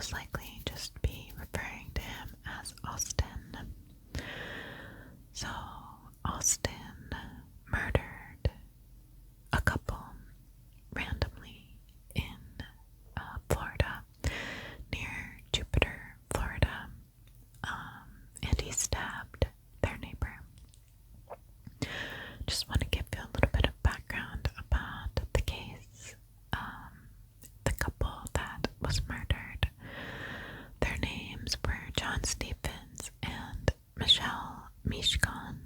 most likely just be referring to him as Austin. So Austin murdered a couple randomly in Florida, near Jupiter, Florida, and he stabbed their neighbor. Just want to give you a little bit of background about the case. The couple that was murdered, their names were John Stephens and Michelle Mishkan.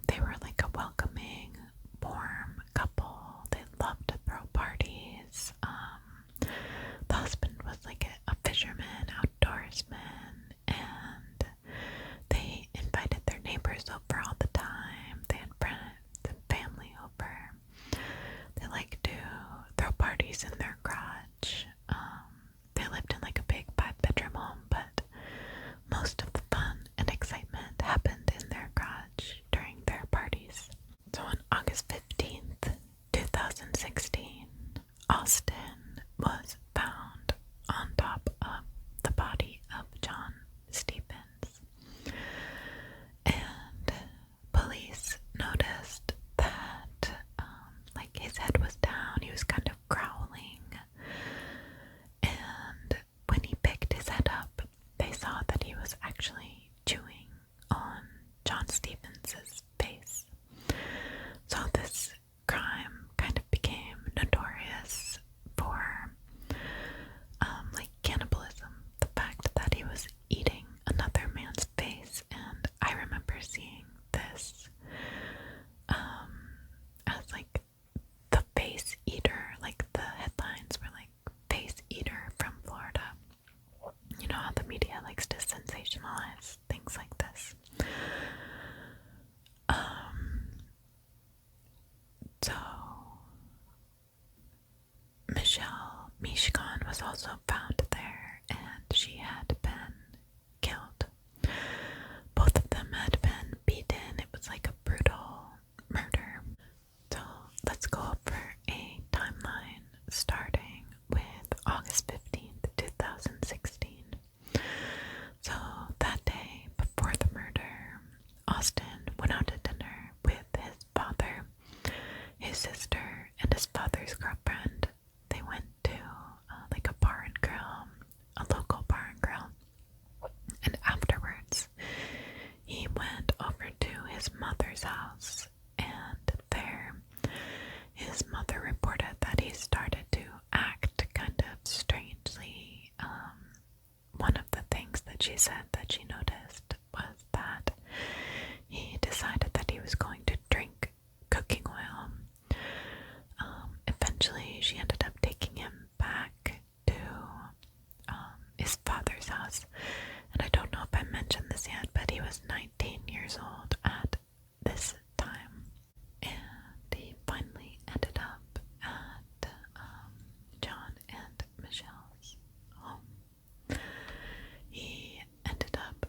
They were like a welcoming, warm couple. They loved to throw parties. The husband was like a fisherman, outdoorsman, and they invited their neighbors over all the time. They had friends and family over. They like to throw parties in their garage. They lived in like a big 5-bedroom home, but most of the fun and excitement happened in their garage during their parties. So on August 15th, 2016, Austin was found on top of the body of John Stephens. And police noticed that like his head was down, he was kind of growling. And when he picked his head up, they saw that he was actually chewing on John Stephens' face. So this crime kind of became notorious for like cannibalism, the fact that he was eating another man's face. And I remember seeing this as like the face eater, like the headlines were like face eater from Florida. You know how the media likes to sensationalize things like this. So Michelle Mishkan was also found there, and she had been killed. Both of them had been beaten. It was like a brutal murder. So let's go over a timeline starting with August 15th, 2016. So that day before the murder, Austin went out to dinner with his father, his sister, and his father's girlfriend. They went to like a bar and grill, a local bar and grill. And afterwards, he went over to his mother's house, and there his mother reported that he started to act kind of strangely. One of the things that she said that she noticed was that he decided that he was going to drink cooking oil. Eventually, she ended up taking him back to his father's house. And I don't know if I mentioned this yet, but he was 19 years old at this time. And he finally ended up at John and Michelle's home. He ended up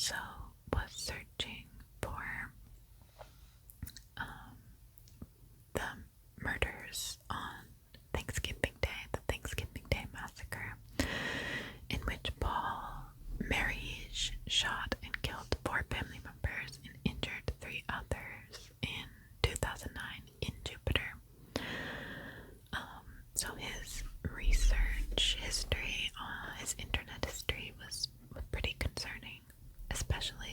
also was searching for the murders on Thanksgiving Day, the Thanksgiving Day massacre, in which Paul Marriage shot and killed 4 family members and injured 3 others in 2009 in Jupiter. So his research history, his internet history was pretty concerning, especially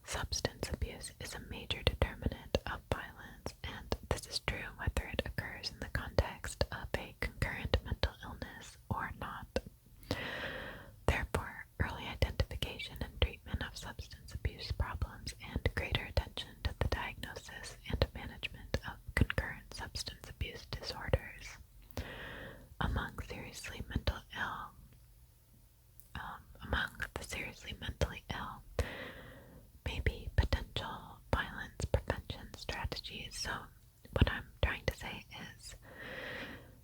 Substance abuse is a major determinant of violence, and this is true whether it occurs in the context of a concurrent mental illness or not. Therefore, early identification and treatment of substance abuse problems and greater attention to the diagnosis and management of concurrent substance abuse disorders among the seriously mentally ill may be potential violence prevention strategies. So what I'm trying to say is,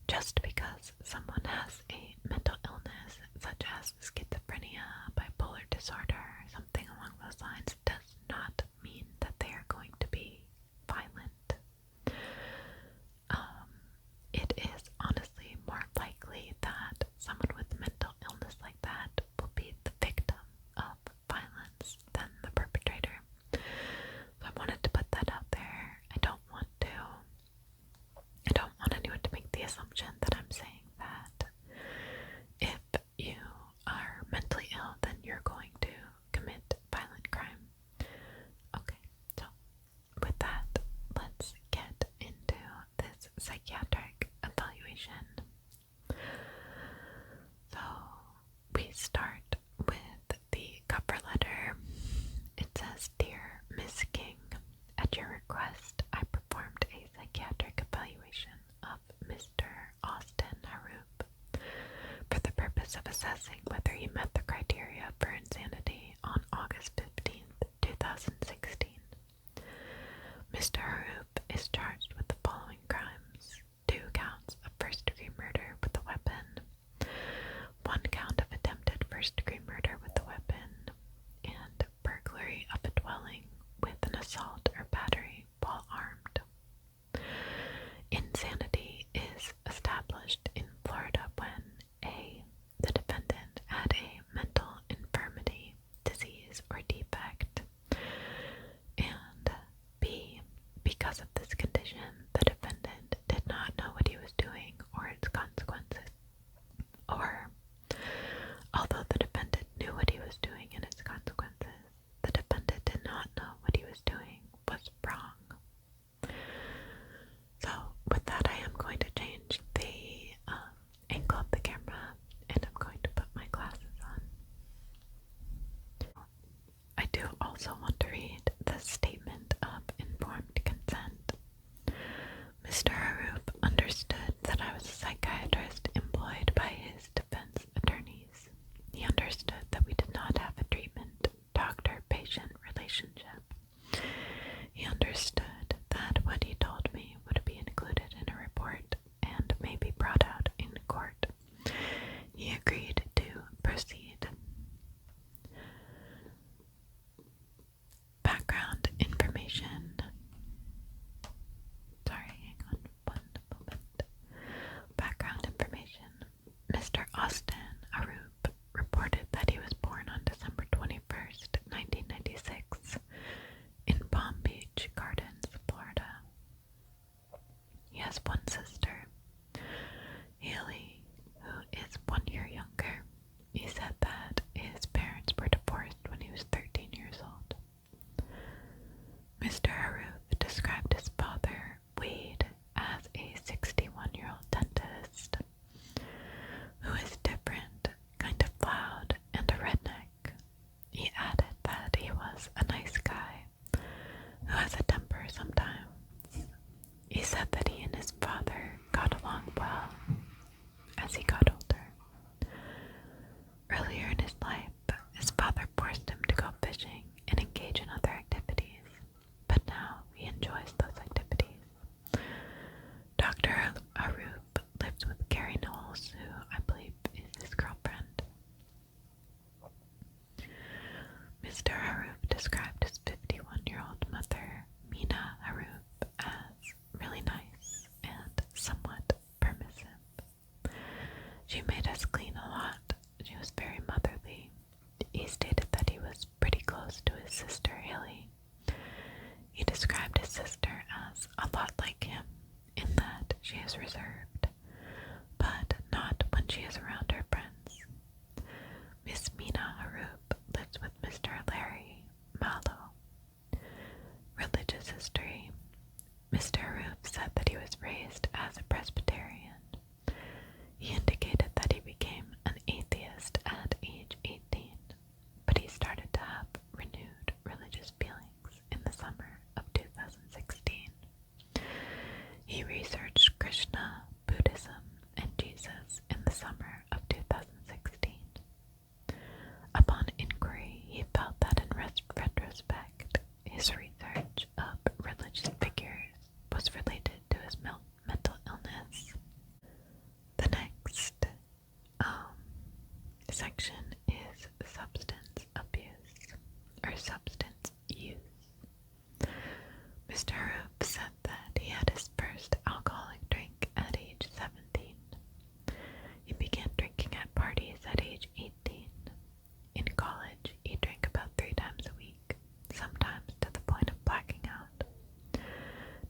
just because someone has a mental illness such as schizophrenia, bipolar disorder, something along those lines, does not mean that they are going to be violent. It is honestly more likely that someone with mental illness like that will be the victim of violence than the perpetrator. So I wanted to put that out there. I don't want anyone to make the assumption that I'm saying that if you are mentally ill, then you're going to commit violent crime. Okay, so with that, let's get into this psychiatric evaluation. So we start with the cover letter. It says, "Dear Miss King, at your request, I performed a psychiatric evaluation of Mr. Austin Harrouff for the purpose of assessing whether he met the criteria for insanity on August 15th, 2016. Mr. Harrouff is charged with the following crimes: 2 counts of first-degree murder with a weapon, 1 count of attempted first-degree murder with a weapon, and burglary of a dwelling with an assault or battery while armed. Insanity is established in Florida when A. The defendant had a mental infirmity, disease, or defect, his history, Mr. Harrouff said that he was raised as a Presbyterian. He indicated that he became an atheist at age 18, but he started to have renewed religious feelings in the summer of 2016. He researched Krishna, Buddhism, and Jesus in the summer of 2016. Upon inquiry, he felt that in retrospect, his research of religious figures was related to his mental illness. The next section is substance abuse, or substance use. Mr. Harrouff said that he had his first alcoholic drink at age 17. He began drinking at parties at age 18. In college, he drank about 3 times a week, sometimes to the point of blacking out.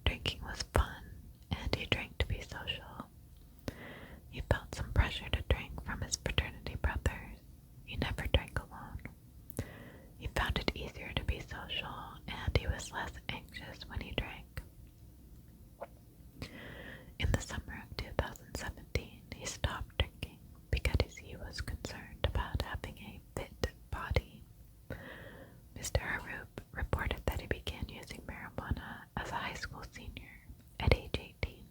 Drinking was fun, and he drank to be social. He felt some pressure to drink from his fraternity brothers. He never drank alone. He found it easier to be social, and he was less anxious when he drank. In the summer of 2017, he stopped drinking because he was concerned about having a fit body. Mr. Harrouff reported that he began using marijuana as a high school senior at age 18.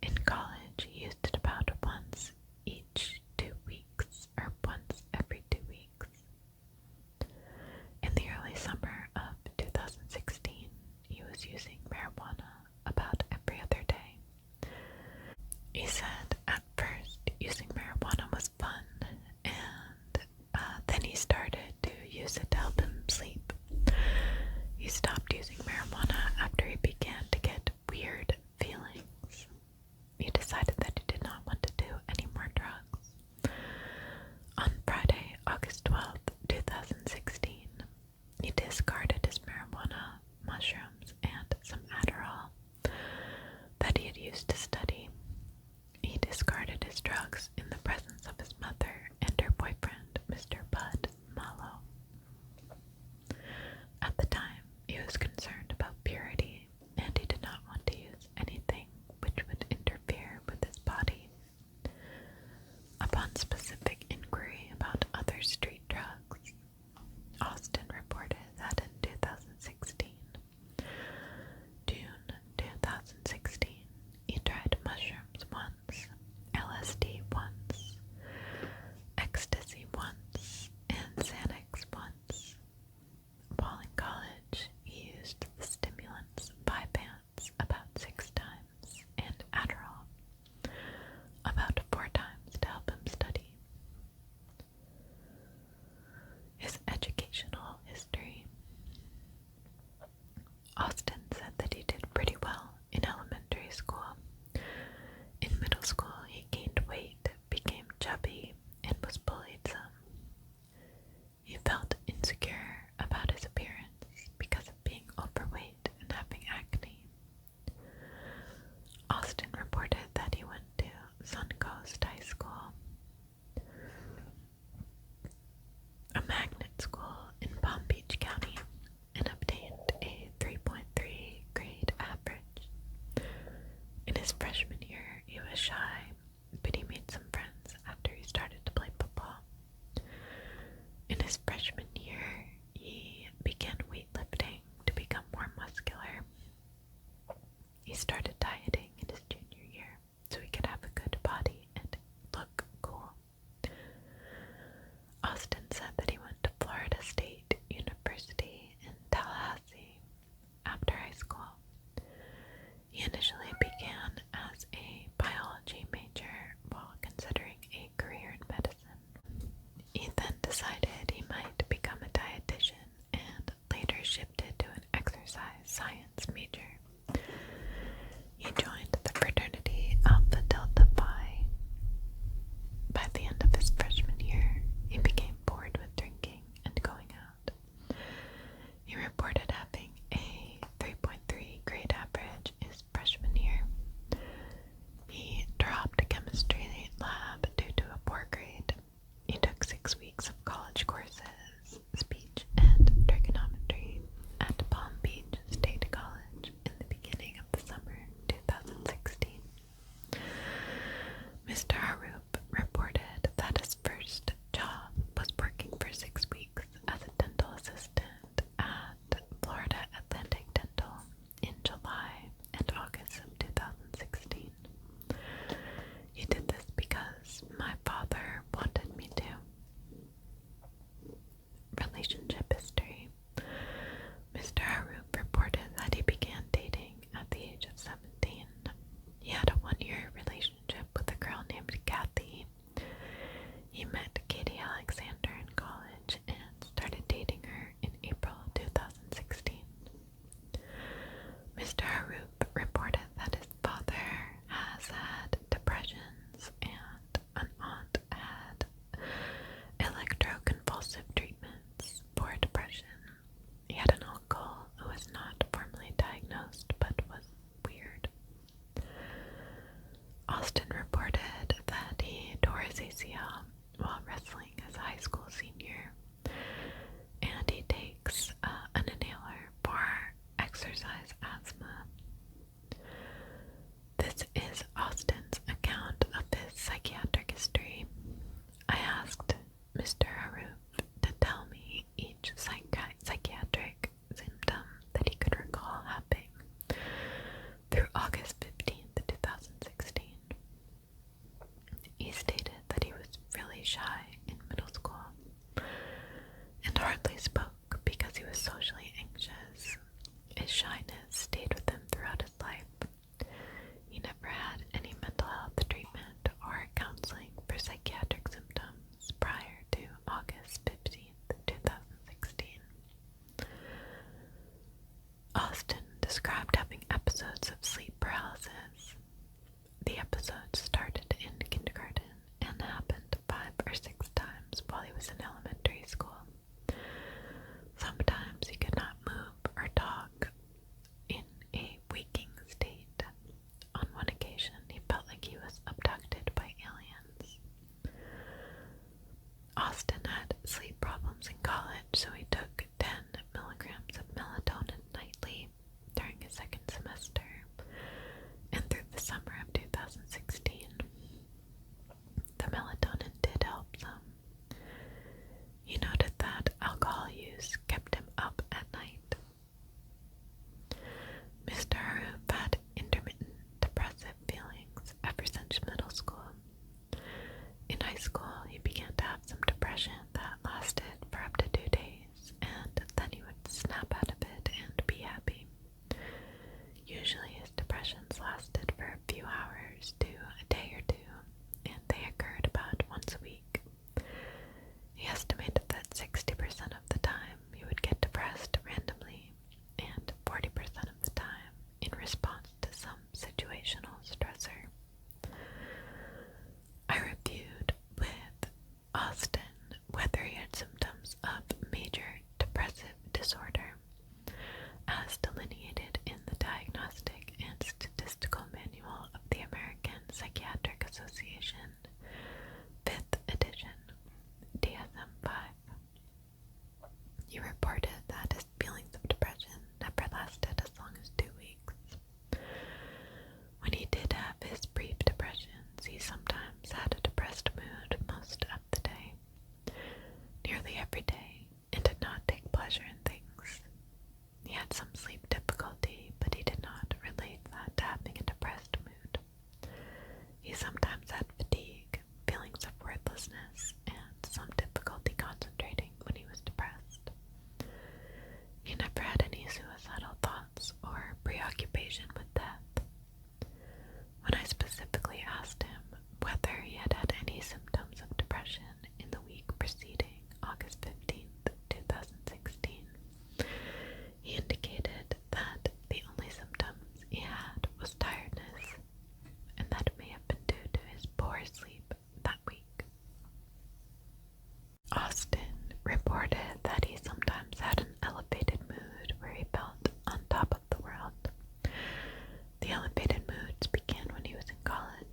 In college, he used it about once each 2 weeks, or once every 2 weeks. In the early summer of 2016, he was using marijuana about every other day. He said at first using marijuana was fun, and then he started to use it to help him sleep. He stopped using marijuana after he began to get weird feelings. He decided that he did not want to do any more drugs. On Friday, August 12th, 2016, he discarded his marijuana, mushrooms, and some Adderall that he had used to study. He discarded his drugs in the presence of his mother and her boyfriend, Mr. Bud Mallow. At the time, he was concerned about purity, and he did not want to use anything which would interfere with his body. Upon specific inquiry about other street drugs, Austin reported that in 2016, described having episodes of sleep paralysis. The episodes started in kindergarten and happened 5 or 6 times while he was in elementary school. Sometimes he could not move or talk in a waking state. On one occasion, he felt like he was abducted by aliens. Austin had sleep problems in college, so he took 10 milligrams of melatonin nightly during his second semester and through the summer of 2016. The melatonin did help some. He noted that alcohol use kept him up at night. Mr. Harrouff had intermittent depressive feelings ever since middle school. In high school, he began to have some depression that lasted for up to 2 days, and then he would snap out of it and be happy. Usually his depressions lasted for a few hours to a day or two, and they occurred about once a week. He estimated that 60% of the time he would get depressed randomly, and 40% of the time in response to some situational stressor. I reviewed with Austin whether he had symptoms of major depressive disorder, as delineated in the Diagnostic and Statistical Manual of the American Psychiatric Association, 5th edition, DSM-5. He reported that his feelings of depression never lasted as long as 2 weeks. When he did have his brief depressions, he sometimes had a depressed mood most of the day, nearly every day, and did not take pleasure in things. He had some sleep difficulty, but he did not relate that to having a depressed mood. He sometimes had fatigue, feelings of worthlessness, and some difficulty concentrating when he was depressed. He never had any suicidal thoughts or preoccupation with death. When I specifically asked him whether he had had any symptoms of depression in the week preceding August 15th, 2016, he indicated that the only symptoms he had was tiredness, and that it may have been due to his poor sleep that week. Austin reported that he sometimes had an elevated mood where he felt on top of the world. The elevated moods began when he was in college.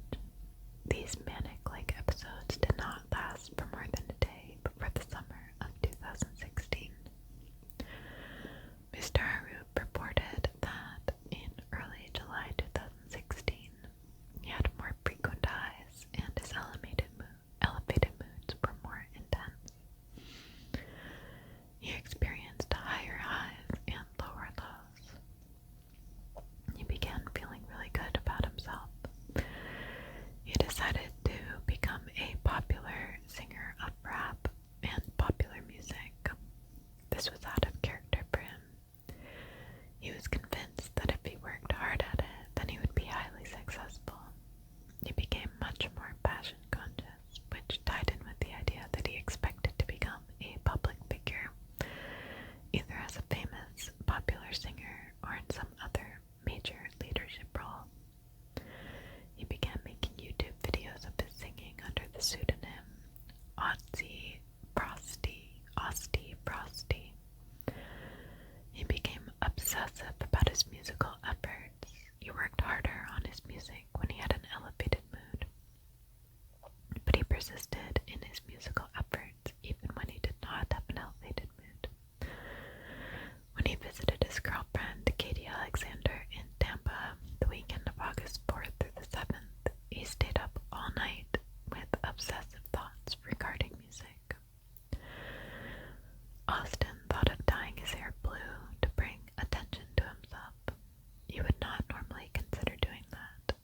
These manic-like episodes did not last for more than a day, but for the summer of 2016. Mr. Harrouff reported that in early July 2016, he had more frequent highs and his elevated moods were more intense. He experienced higher highs and lower lows. He began feeling really good about himself. He decided to become a popular singer of rap and popular music. This was out of character for him. He was convinced that if he worked hard at it, then he would be highly successful. He became much more passion conscious, which tied in with the idea that he expected to become a public figure, either as a famous, popular singer or in some other major leadership role. He began making YouTube videos of his singing under the pseudonym Austin Frosty. He became obsessive about his musical efforts. He worked harder on his music when he had an elevated mood, but he persisted in his musical efforts even when he did not have an elevated mood. When he visited his girlfriend, Katie Alexander, in Tampa the weekend of August 4th through the 7th, he stayed up all night with obsessive thoughts regarding music. Austin thought of dyeing his hair blue to bring attention to himself. He would not normally consider doing that.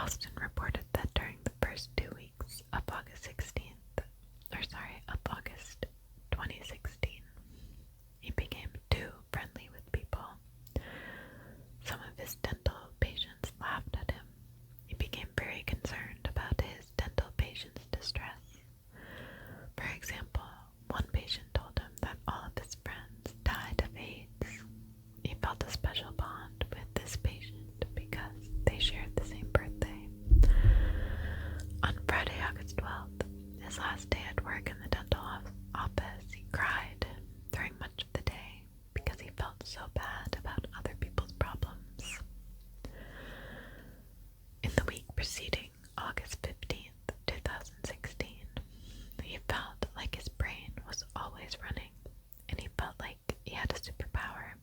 Austin reported that during the first 2 weeks of August 2016, he became too friendly with people. Some of his dental patients laughed at him. He became very concerned about his dental patients' distress. For example, one patient told him that all of his friends died of AIDS. He felt a special bond with this patient because they shared the same birthday. On Friday, August 12th, his last day at work in the dental office, he cried during much of the day because he felt so bad about other people's problems. In the week preceding August 15th, 2016, he felt like his brain was always running, and he felt like he had a superpower.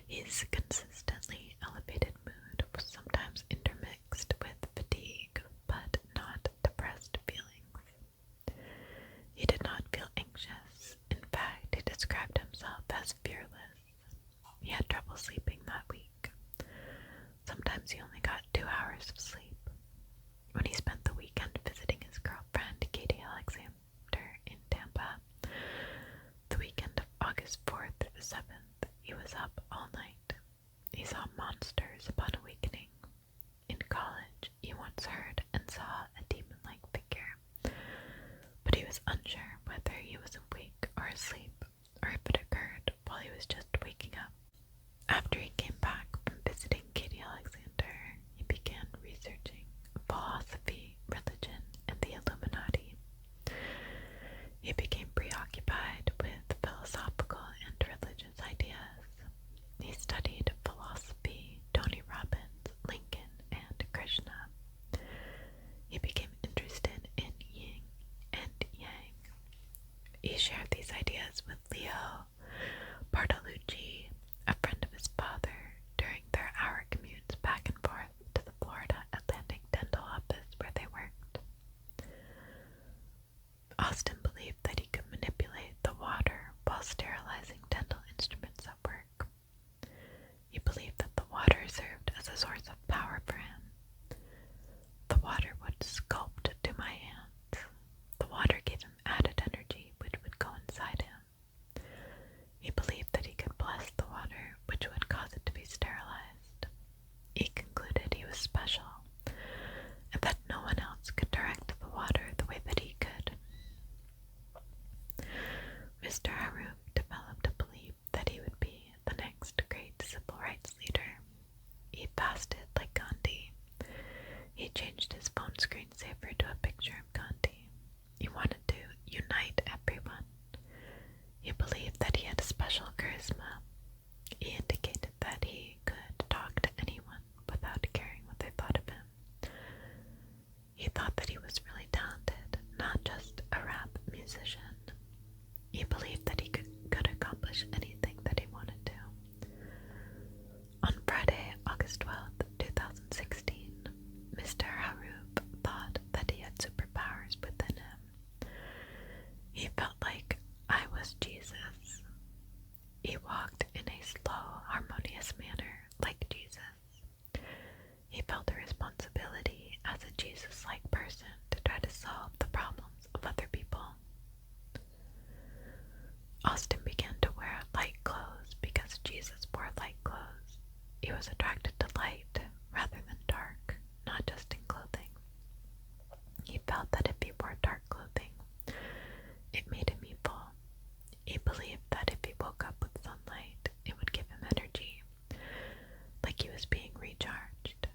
His consistently elevated mood was sometimes intermixed with fatigue, but not depressed feelings. He did not feel anxious. In fact, he described himself as fearless. He had trouble sleeping that week. Sometimes he only got 2 hours of sleep. When he spent the weekend visiting his girlfriend, Katie Alexander, in Tampa, the weekend of August 4th through the 7th, he was up all night. He saw monsters upon awakening. In college, he once heard and saw a demon-like figure, but he was unsure whether he was awake or asleep, or if it occurred while he was just waking up. After he came back from visiting Katie Alexander, he began researching philosophy, religion, and the Illuminati. He became preoccupied with philosophical and religious ideas. He studied philosophy, Tony Robbins, Lincoln, and Krishna. He became interested in yin and yang. He shared these ideas with Leo Bartolucci, a friend of his father, during their hour commutes back and forth to the Florida Atlantic dental office where they worked. Austin believed that he could manipulate the water while sterilizing dental instruments at work. He believed that the water served as a source of power for him. The water would sculpt to my hands. The water gave him added energy which would go inside him. He believed that he could bless the water, which would cause it to be sterilized. He concluded he was special, and that no one else could direct the water the way that he could. Mr. Harrouff developed a belief that he would be the next great civil rights leader. He fasted like Gandhi. He changed his phone screensaver to a picture of Gandhi. He wanted to unite everyone. He believed that he had a special charisma. He indicated that he could talk to anyone without caring what they thought of him. He thought that he was really talented, not just a rap musician. He believed that he could accomplish anything that he wanted to. On Friday, August 12th, 2016, Mr. Harrouff thought that he had superpowers within him. He felt like I was Jesus. He walked in a slow, harmonious manner like Jesus. He felt a responsibility as a Jesus-like person to try to solve the problems of other people. Austin began to wear light clothes because Jesus wore light clothes. He was attracted to light rather than dark, not just in clothing. He felt that if he wore dark clothing, it made him evil. He believed that if he woke up with sunlight, it would give him energy, like he was being recharged.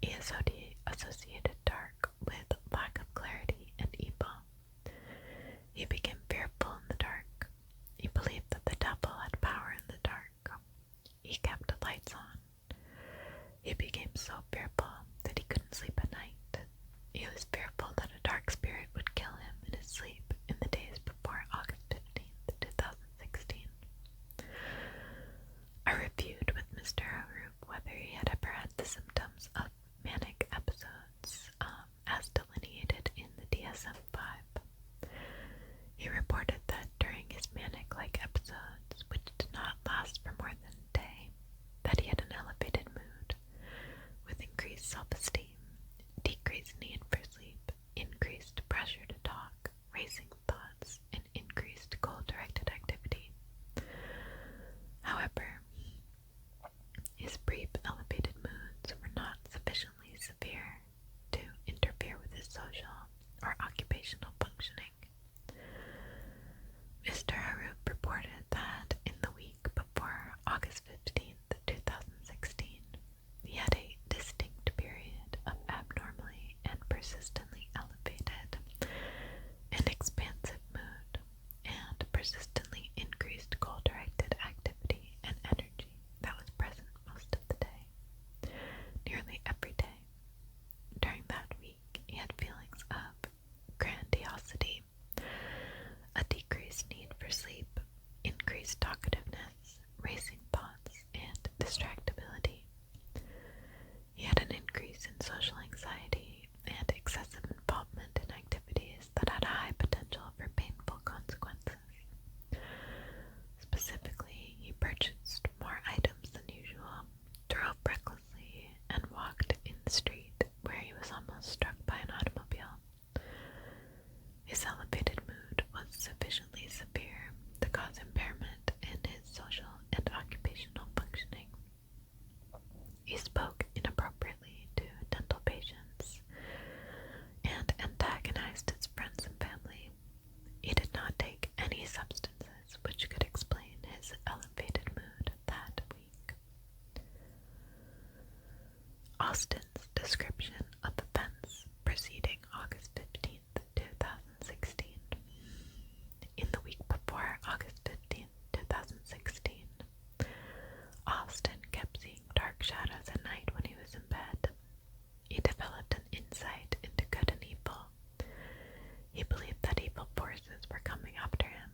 He associated dark with lack of clarity and evil. He became fearful in the dark. He believed that the devil had power in the dark. He kept the lights on. He became so fearful that he couldn't sleep at night. He was fearful that a dark spirit would kill him in his sleep in the days before August 15th, 2016. I reviewed with Mr. Harrouff whether he had ever had the symptoms of manic episodes as delineated in the DSM-5. He reported that during his manic-like episodes, which did not last for more than a day, that he had an elevated mood with increased decreased self-esteem, decreased need for sleep, increased pressure to talk, racing thoughts, and increased goal-directed activity. However, his brief elevated moods were not sufficiently severe to interfere with his social or occupational functioning. Mr. Harrouff reported that in the week before August 15th, 2016, he had a distinct period of abnormally and persistently elevated and expansive mood and persistently increased goal-directed activity and energy that was present most of the day, nearly every day. During that week, he had feelings of grandiosity, a decreased need for sleep, increased talkativeness, racing thoughts, and distractibility. He had an increase in social anxiety and excessive involvement in activities that had a high potential for painful consequences. Specifically, he purchased more items than usual, drove recklessly, and walked in the street where he was almost struck by an automobile. His elevated mood was sufficiently severe to cause impairment in his social and occupational functioning. He spoke inappropriately to dental patients and antagonized his friends and family. He did not take any substances which could explain his elevated mood that week. Austin's description of events preceding August 15th, 2016. In the week before August 15th, 2016, Austin kept seeing dark shadows at night when he was in bed. He developed an insight into good and evil. He believed that evil forces were coming after him.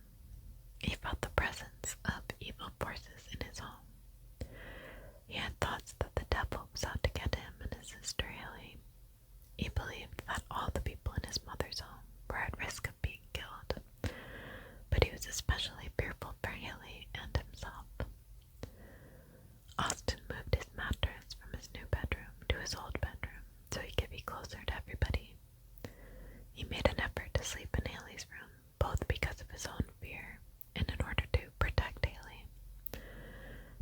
He felt the presence of evil forces in his home. He had thoughts that the devil was out to get him and his sister Haley. He believed that all the people in his mother's home were at risk of being killed, but he was especially fearful for Haley and himself. Austin moved his mattress from his new bedroom to his old bedroom so he could be closer to everybody. He made an effort to sleep in Haley's room, both because of his own fear and in order to protect Haley.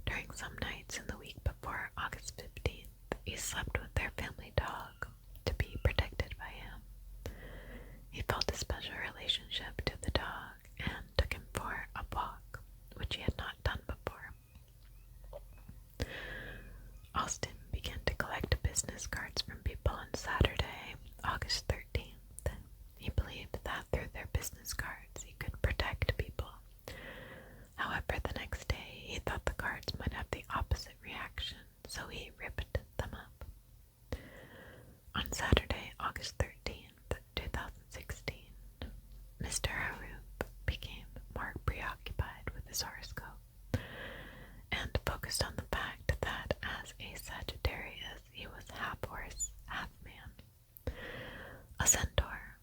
During some nights in the week before August 15th, he slept with their family dog to be protected by him. He felt a special relationship to the dog and took him for a walk, which he had not done before. Austin began to collect business cards from people on Saturday, August 13th. He believed that through their business cards he could protect people. However, the next day he thought the cards might have the opposite reaction, so he ripped them up. On Saturday, August 13th, 2016, Mr. Harrouff became more preoccupied with his horoscope and focused on the fact that as a Sagittarius, he was half horse, half man. A centaur.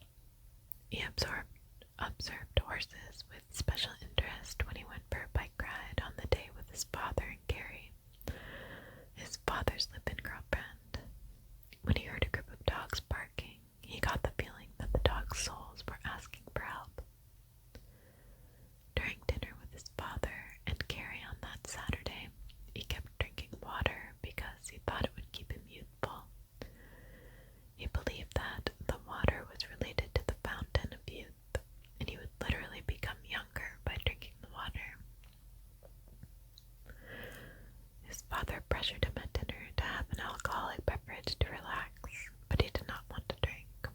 He observed horses with special interest when he went for a bike ride on the day with his father and Carrie, his father's live-in girlfriend. When he heard a group of dogs barking, he got the feeling that the dogs' souls were asking for help. During dinner with his father and Carrie on that Saturday, he kept drinking water because he thought it would keep him youthful. He believed that the water was related to the fountain of youth, and he would literally become younger by drinking the water. His father pressured him at dinner to have an alcoholic beverage to relax, but he did not want to drink.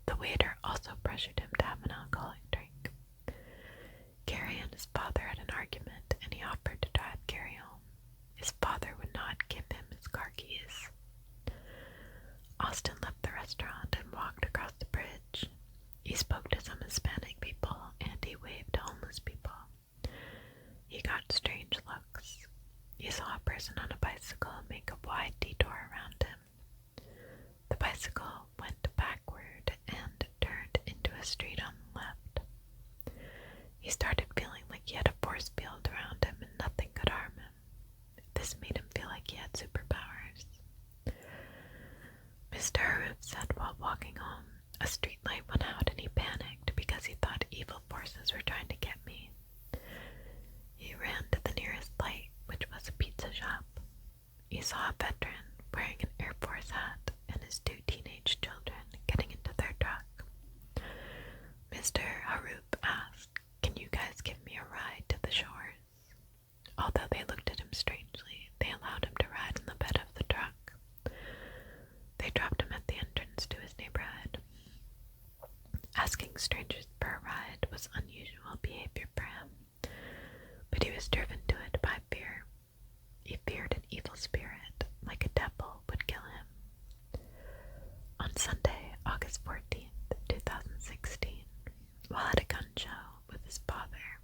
The waiter also pressured him to have an alcoholic drink. Carrie and his father had an argument, and he offered to drive Carrie home. His father would not give him his car keys. Austin left the restaurant and walked across the bridge. He spoke to some Hispanic people, and he waved to homeless people. He got strange looks. He saw a person on a bicycle make a wide detour around him. The bicycle went backward and turned into a street on the left. He started feeling like he had a force field around him and nothing could harm him. This made him feel like he had superpowers. walking home, a street light went out and he panicked because he thought evil forces were trying to get me. He ran to the nearest light, which was a pizza shop. He saw a veteran wearing an Air Force hat and his 2 teenage children getting into their truck. Mr. Harrouff asked, "Can you guys give me a ride to the shores?" Although they looked at him strangely, they allowed him to ride in the bed of the truck. They dropped him at the entrance to his neighborhood. Asking strangers for a ride was unusual behavior for him, but he was driven to it by fear. He feared an evil spirit, like a devil, would kill him. On Sunday, August 14th, 2016, while at a gun show with his father,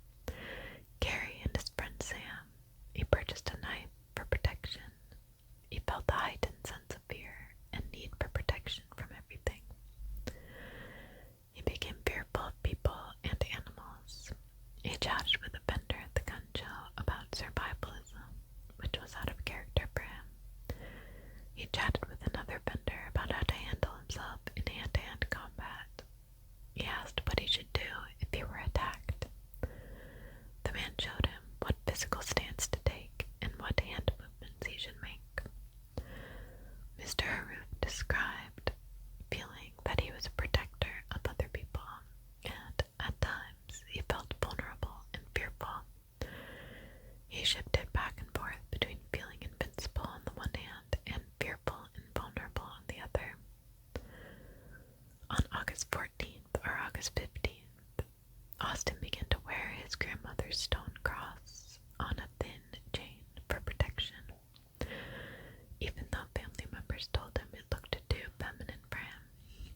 Gary, and his friend Sam, he purchased a knife for protection. He felt the heightened sense of fear and need for protection from everything. He became fearful of people and animals. He chatted with a vendor at the gun show about survivalism, which was out of character for him. He chatted with another vendor about how to handle himself in hand-to-hand combat. He asked what he should do if he were attacked. The man showed him what physical stance to take and what hand movements he should make. Mr. Harrouff described feeling that he was a protector of other people, and at times he felt vulnerable and fearful. He shifted back and forth between feeling invincible on the one hand and fearful and vulnerable on the other. On August 14th or August 15th, Austin began to wear his grandmother's stone cross on a thin chain for protection, even though family members told him it looked too feminine for him.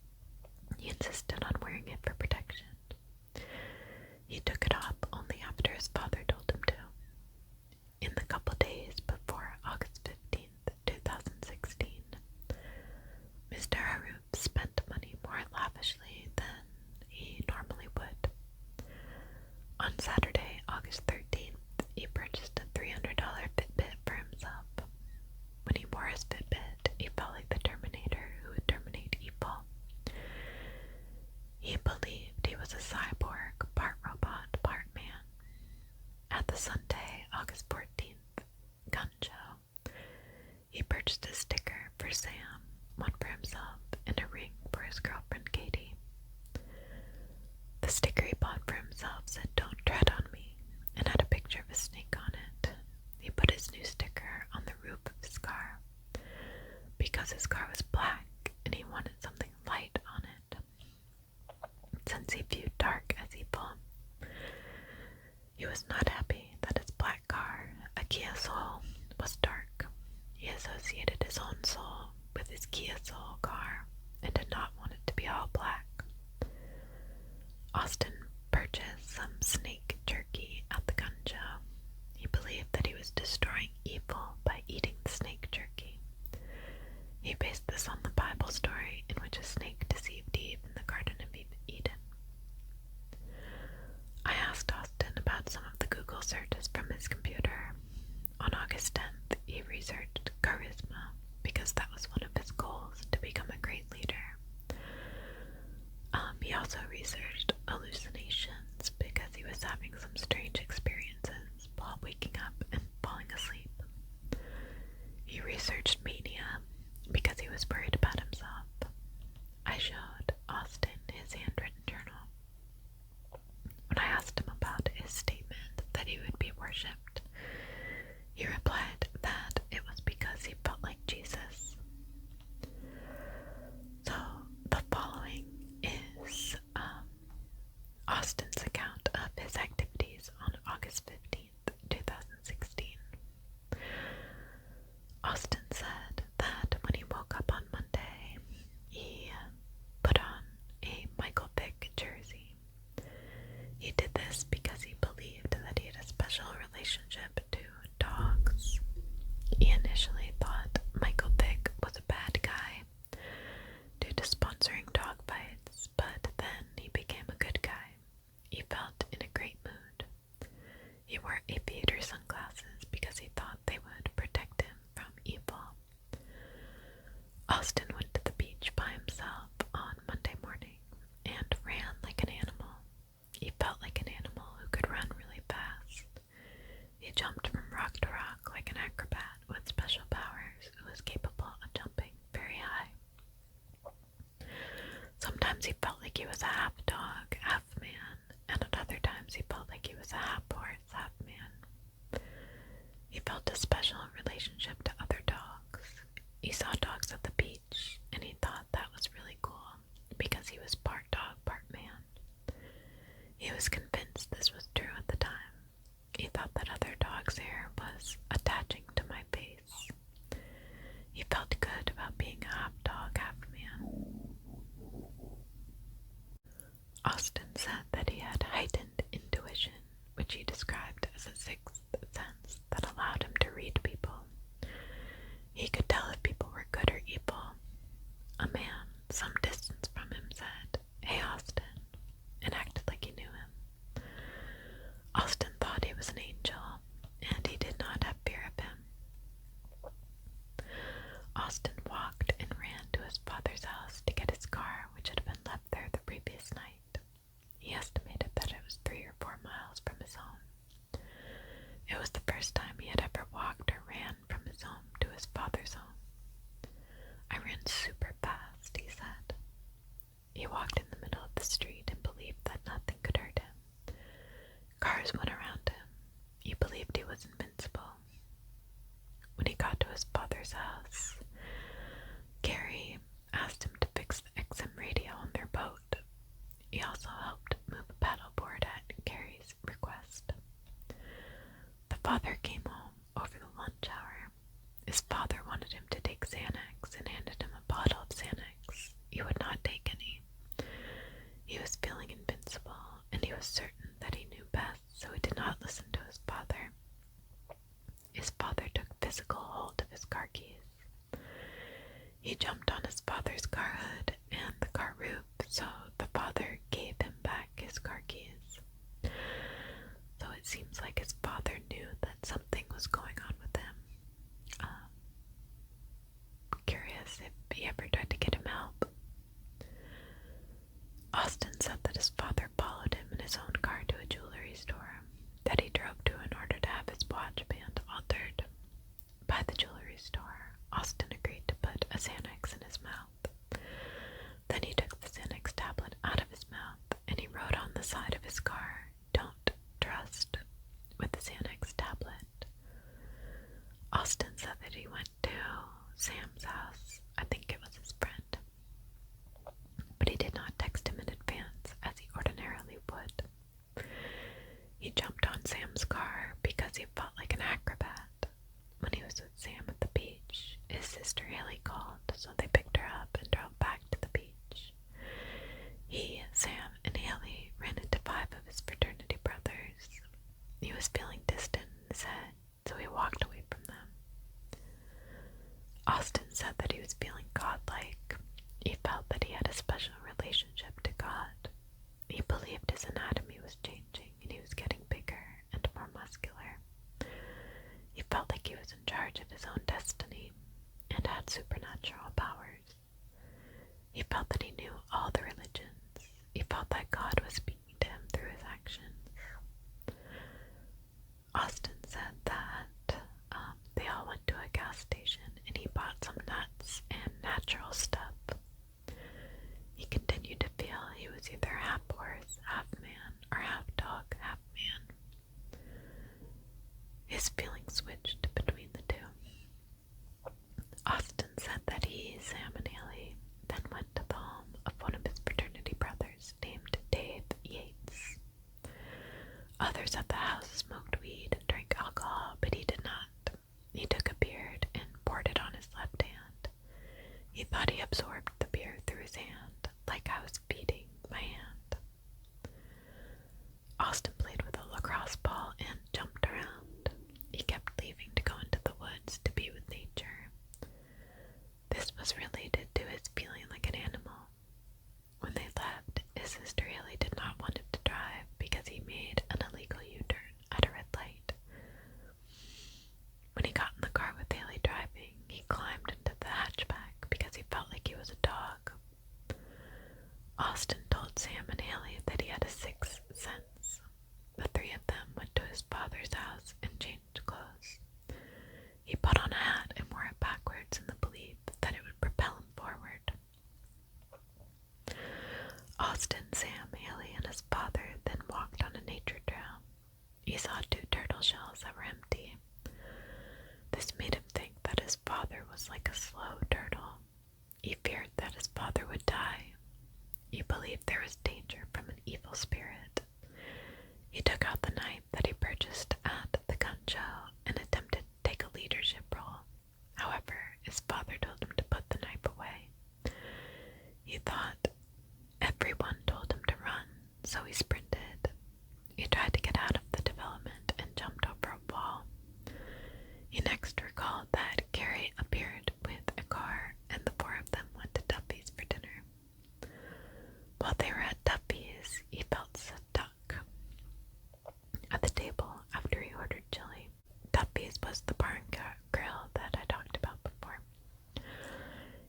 He insisted on wearing it for protection. He took it off only after his father told him to. In the couple days before August 15th, 2016, Mr. Harrouff spent money more lavishly than he normally would. On Saturday, August 13th, he purchased a $300 Fitbit for himself. When he wore his Fitbit, he felt like the Terminator who would terminate evil. He believed he was a cyborg, part robot, part man. At the Sunday, August 14th, gun show, he purchased a sticker for Sam, one for himself, and a ring for his girlfriend Katie. The sticker he bought for himself said, "Don't tread on me," and had a picture of a snake on it. He put his new sticker on the roof of his car because his car was black and he wanted something light on it, since he viewed dark as evil. He was not happy that his black car, a Kia Soul, was dark. He associated his own soul with his Kia Soul car and did not want it to be all black. Austin purchased some snake jerky at the gun show. He believed that he was destroying evil by eating the snake jerky. He based this on the Bible story in which a snake deceived Eve in the Garden of Eden. I asked Austin about some of the Google searches from his computer. On August 10th, he researched charisma because that was one of his goals, to become a great leader. He also researched hallucinations because he was having some strange experiences while waking up and falling asleep. He researched mania because he was worried about himself. I showed Austin his handwritten journal. When I asked him about his statement that he would be worshipped, he replied that it was because he felt like Jesus. So the following is Austin's account of his activities on August 15th, 2016. Austin said that when he woke up on Monday, he put on a Michael Vick jersey. He did this because he believed that he had a special relationship to dogs. He initially thought Michael Vick was a bad guy due to sponsoring dog fights, but then he became a good guy. He felt in a great mood. He wore aviator sunglasses because he thought they would protect him from evil. Austin went to the beach by himself on an acrobat with special powers who was capable of jumping very high. Sometimes he felt like he was a half dog, half man, and at other times he felt like he was a half horse, half man. He felt a special relationship to other dogs. He saw dogs at the beach, and he thought that was really cool because he was part dog, part man. He was convinced this was true at the time. He thought that other dogs' hair was attaching to my face. He felt good about being a half dog, half man. Austin said that he had heightened intuition, which he described as a sixth sense that allowed him to read people. He could tell if people were good or evil. A man some distance from him said, "Hey, Austin," and acted like he knew him. Austin thought he was an angel, and he did not have fear of him. Austin walked and ran to his father's house to get his car, which had been left there the previous night. He estimated that it was 3 or 4 miles from his home. It was the first time he had ever walked or ran from his home to his father's home. "I ran super fast," he said. He walked in the middle of the street and believed that nothing could hurt him. Cars went around him. He believed he was invincible. When he got to his father's house, Gary asked him to fix the XM radio on their boat. He also helped move a paddleboard at Gary's request. The father came home over the lunch hour. His father wanted him to take Xanax and handed him a bottle of Xanax. He would not take any. He was feeling invincible, and he was certain that he knew best, so he did not listen to his father. His father took physical hold of his car keys. He jumped on his father's car hood and the car roof, so the father gave him back his car keys. So it seems like his father knew that something was going on with him. Curious if he ever tried to get him help. Austin said that his father followed him in his own car to a jewelry store that he drove to in order to have his watch band altered. By the jewelry store, Austin agreed to put a Xanax in his mouth. Then he took the Xanax tablet out of his mouth and he wrote on the side of his car, "Don't trust," with the Xanax tablet. Austin said that he went to Sam's house. I think it was his friend. But he did not text him in advance as he ordinarily would. He jumped on Sam's car because he felt like an acrobat. When he was with Sam at the beach, his sister Haley called, so they picked her up and drove back to the beach. He, Sam, and Haley ran into 5 of his fraternity brothers. He was feeling distant in his head, so he walked away from them. Austin said that he was feeling godlike. He felt that he had a special relationship to God. He believed his anatomy was changing and he was getting bigger and more muscular. He felt like he was in charge of his own destiny and had supernatural powers. He felt that he knew all the religions. He felt that God was speaking to him through his actions. Austin said that they all went to a gas station and he bought some nuts and natural stuff. He continued to feel he was either half horse, half man, or half dog, half man. His feelings switched between the two. Austin said that he, Sam, and Haley then went to the home of one of his fraternity brothers named Dave Yates. Others at the house smoked weed and drank alcohol, but he did not. He took a beard and poured it on his left hand. He thought he absorbed the beer through his hand, like I was feeding my hand. Austin played with a lacrosse ball and jumped around. He kept leaving to go into the woods to be with nature. This was related to his feeling like an animal. When they left, his sister Haley did not want him to drive because he made an illegal U-turn at a red light. When he got in the car with Haley driving, he climbed into the hatchback because he felt like he was a dog. Austin told Sam and Haley that he had a sixth sense. The 3 of them went to his father's house and changed clothes. he saw 2 turtle shells that were empty. This made him think that his father was like a slow turtle. He feared that his father would die. He believed there was danger from an evil spirit. He took out the knife that he purchased at the gun show and attempted to take a leadership role. However, his father told him to put the knife away. He thought everyone told him to run, so he sprinted. He tried to get out of the development and jumped over a wall. He next recalled that Carrie appeared with a car and the 4 of them went to Duffy's for dinner. While they were at Duffy's, he felt stuck at the table after he ordered chili. Duffy's was the bar and grill that I talked about before.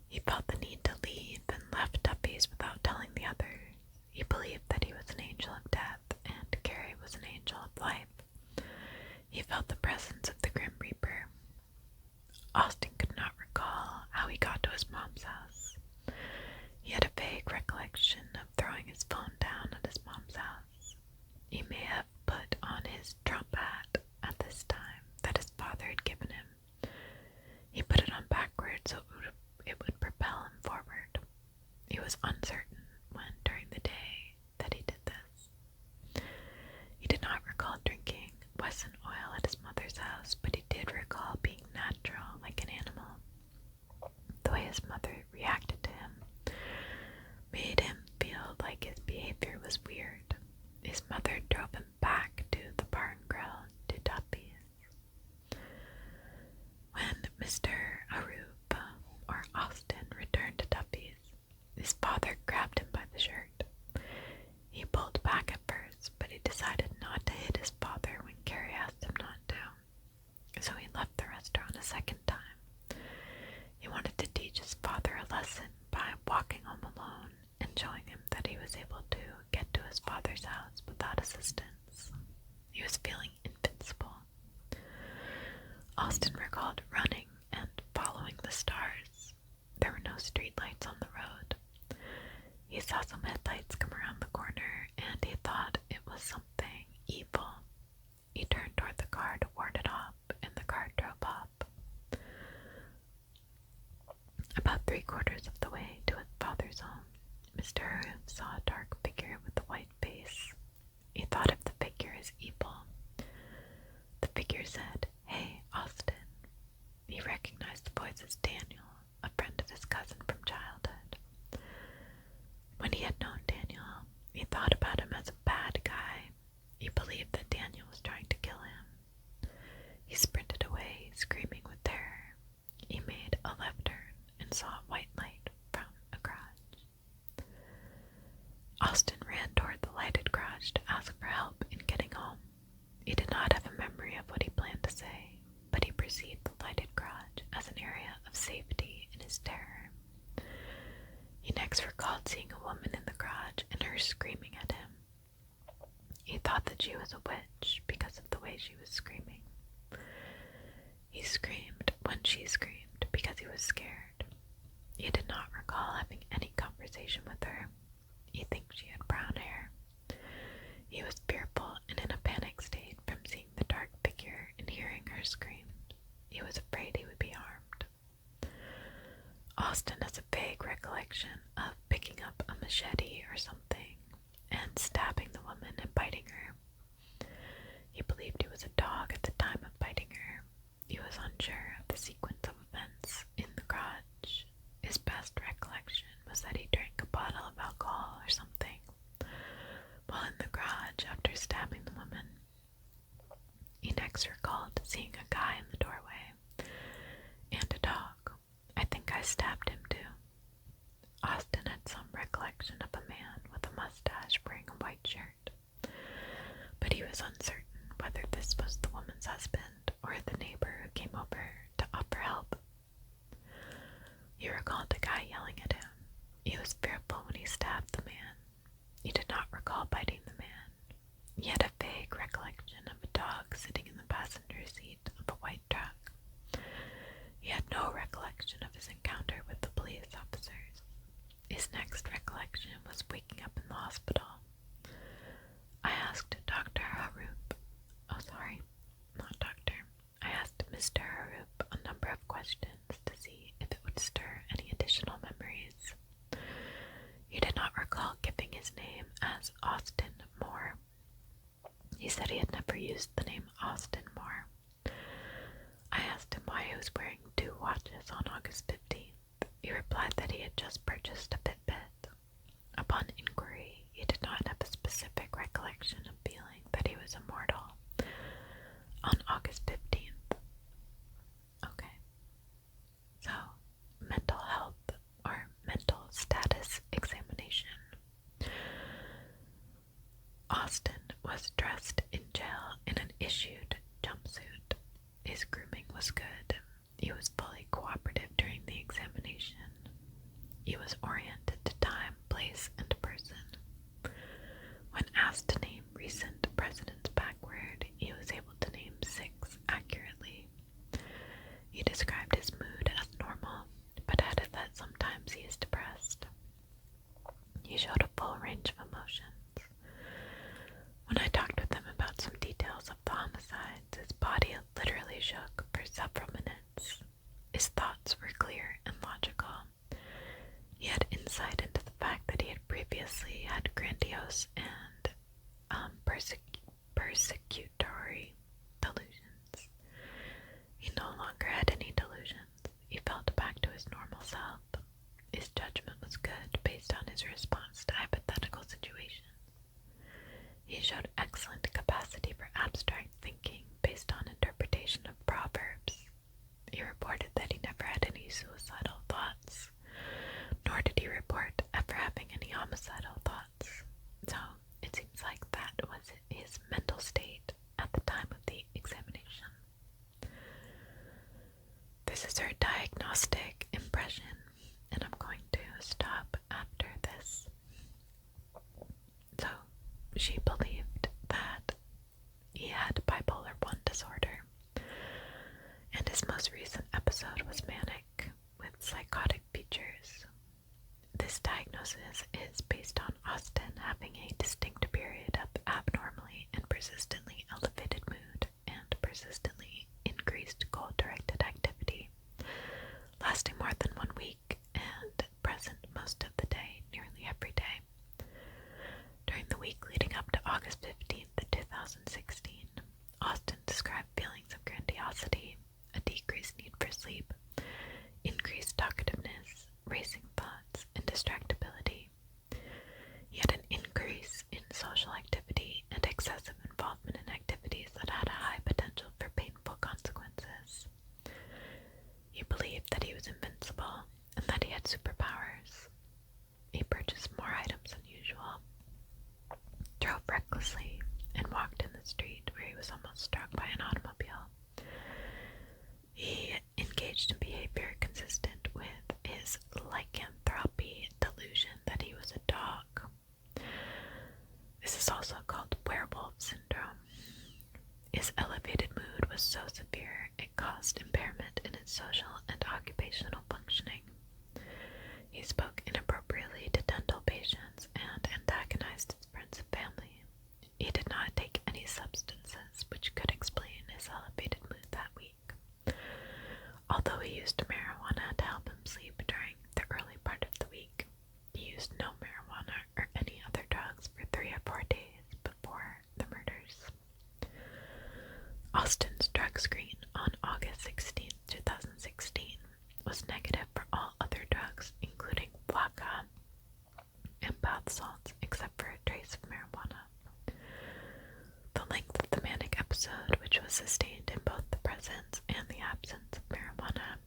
He felt the need to leave and left Duffy's without telling the others. He believed that he was an angel of death and Carrie was an angel of life. He felt the presence of the Grim Reaper. Austin could not recall how he got to his mom's house. He had a vague recollection of throwing his phone down at his mom's house. He may have put on his Trump hat at this time that his father had given him. He put it on backwards so it would propel him forward. He was uncertain when, during the day, that he did this. He did not recall drinking Wesson oil at his mother's house, but he did recall being natural like an animal. The way his mother reacted to him made him feel like his behavior was weird. His mother drove him back to the bar and grill to Duffy's. When Mr. Harrouff, or Austin, returned to Duffy's, his father grabbed him by the shirt. He pulled back at first, but he decided not to hit his father when Carrie asked him not to, so he left the restaurant a second time. He wanted to teach his father a lesson by walking home alone and showing him that he was able to get to his father's house without assistance. He was feeling invincible. Austin recalled running and following the stars. There were no street lights on the road. He saw some headlights come around the corner and he thought it was something evil. He turned toward the car to ward it off and the car drove up. About 3/4 of the way to his father's home, Mr. Harrouff saw a dark figure with a white face. He thought of the figure as evil. The figure said, "Hey, Austin." He recognized the voice as Daniel, a friend of his cousin from childhood. When he had known Daniel, he thought about him as a bad guy. He believed that Daniel was trying to kill him. He sprinted away, screaming with terror. He made a left turn and saw a white light from a garage. Austin ran toward the lighted garage to ask for help in getting home. He did not have a memory of what he planned to say, but he perceived the lighted garage as an area of safety in his terror. He next recalled seeing a woman in the garage and her screaming at him. He thought that she was a witch because of the way she was screaming. He screamed when she screamed because he was scared. He did not recall having any conversation with her. He thinks she had brown hair. He was fearful and in a panic state from seeing the dark figure and hearing her scream. He was afraid he would be harmed. Austin has a vague recollection of picking up a machete or something and stabbing the woman and biting her. He believed he was a dog at the time of biting her. He was unsure of the sequence of events in the garage. His best recollection was that he drank a bottle of alcohol or something while in the garage after stabbing the woman. He next recalled seeing a guy in the doorway and a dog. I think I stabbed him too. Austin had some recollection of a man with a mustache wearing a white shirt, but he was uncertain whether this was the woman's husband or the neighbor who came over to offer help. He recalled a guy yelling at him. He was fearful when he stabbed the man. He did not recall biting the man. He had a vague recollection of a dog sitting in the passenger seat of a white truck. He had no recollection of his encounter with the police officers. His next recollection was waking up in the hospital. I asked Dr. Harrouff, recall giving his name as Austin Moore. He said he had never used the name Austin Moore. I asked him why he was wearing 2 watches on August 15th. He replied that he had just purchased a Fitbit. Upon inquiry, he did not have a specific recollection of feeling that he was immortal on August 15th. Okay. So, mental health or mental status examination. Austin was dressed in jail in an issued jumpsuit. His grooming was good. He was fully cooperative during the examination. He was oriented to time, place, and person. When asked to name recent presidents backward, he was able to name 6 accurately. He described his mood as normal, but added that sometimes he is depressed. He showed a full range of emotions. When I talked with him about some details of the homicides, his body literally shook for several minutes. His thoughts were clear and logical. He had insight into the fact that he had previously had grandiose and persecutory delusions. He no longer had any delusions. He felt back to his normal self. His judgment was good based on his response to hypothetical situations. He showed excellent capacity for abstract thinking based on interpretation of proverbs. He reported that he never had any suicidal thoughts, nor did he report ever having any homicidal thoughts. So it seems like that was his mental state at the time of the examination. This is her diagnostic impression, and I'm going to stop after this. So, she believed that he had bipolar 1 disorder, and his most recent episode was manic with psychotic features. This diagnosis is based on Austin having a distinct period of abnormally and persistently elevated mood and persistently increased goal-directed activity, lasting more than 1 week and present most of the day, nearly every day. During the week leading up to August 15th, 2016, Austin described feelings of grandiosity, a decreased need for sleep, increased talkativeness, racing thoughts, and distractibility. He had an increase in social activity and excessive involvement in activities that had a high potential for painful consequences. He believed that he was invincible and that he had superpowers. He purchased more items than usual, drove recklessly, and walked in the street where he was almost struck by an automobile. He engaged in behavior consistent with his lycanthropy delusion that he was a dog. This is also called werewolf syndrome. His elevated mood was so severe it caused impairment in his social and occupational functioning. He spoke inappropriately to dental patients and antagonized his friends and family. He did not take any substances, which could explain his elevated mood that week. Although he used marijuana to help him sleep during the early part of the week, he used no marijuana or any other drugs for 3 or 4 days before the murders. Austin's drug screen on August 16, 2016 was negative for all other drugs, including Flocka and bath salts, except for a trace of marijuana. The length of the manic episode, which was sustained in both the presence and the absence of marijuana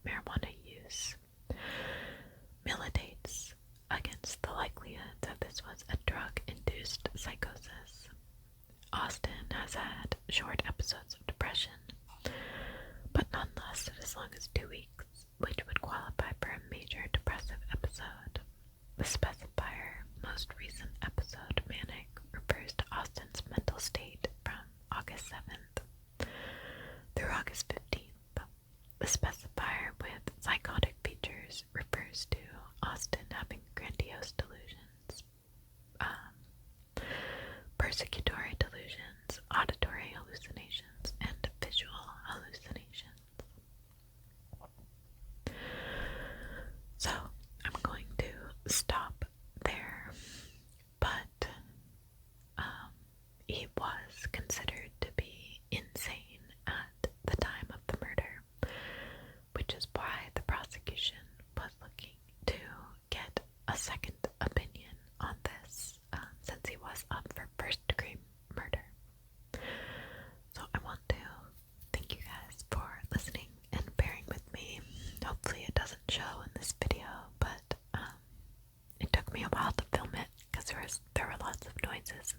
marijuana use, militates against the likelihood that this was a drug-induced psychosis. Austin has had short episodes of depression, but none lasted as long as 2 weeks, which would qualify for a major depressive episode. The specifier, most recent episode manic, refers to Austin's mental state from August 7th through August 15th. The specifier with psychotic features refers to Austin having grandiose delusions, persecutory delusions, auditory hallucinations, and visual hallucinations. So, stop there, but he was considered to be insane at the time of the murder, which is why the prosecution was looking to get a second opinion on this, since he was up for first-degree murder. So I want to thank you guys for listening and bearing with me. Hopefully it doesn't show in this video, but it took me a while to film it because there were lots of noises